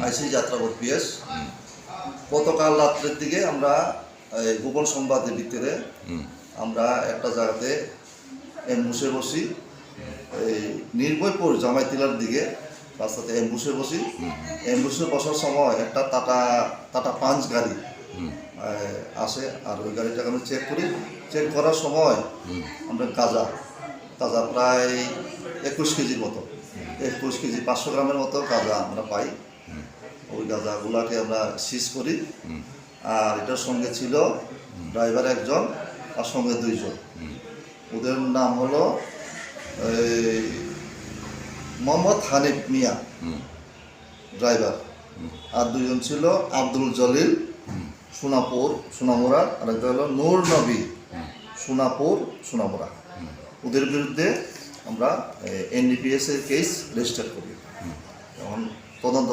আইসি Jatrabari PS. গতকাল রাত্রের দিকে আমরা গোপন সংবাদের ভিতরে আমরা একটা জায়গাতে অ্যাম্বুসে বসি, এই নির্ভয়পুর জামাইতিলার দিকে রাস্তাতে অ্যাম্বুসে বসি। অ্যাম্বুসে বসার সময় একটা টাটা পাঞ্চ গাড়ি আসে, আর ওই গাড়িটাকে আমরা চেক করি। চেক করার সময় আমরা গাঁজা প্রায় 21 কেজির মতো, 21 কেজি 500 গ্রামের মতো গাঁজা আমরা পাই। ওই গাঁজাগুলাকে আমরা সিজ করি। আর এটার সঙ্গে ছিল ড্রাইভার একজন, আর সঙ্গে 2 জন। ওদের নাম হলো মোহাম্মদ হানিফ মিয়া ড্রাইভার, আর 2 জন ছিল আব্দুল জলিল সোনামুড়া, আর একটা হলো নূর নবী সোনামুড়া। ওদের বিরুদ্ধে আমরা NDPS এর কেস রেজিস্টার করি। এখন তদন্ত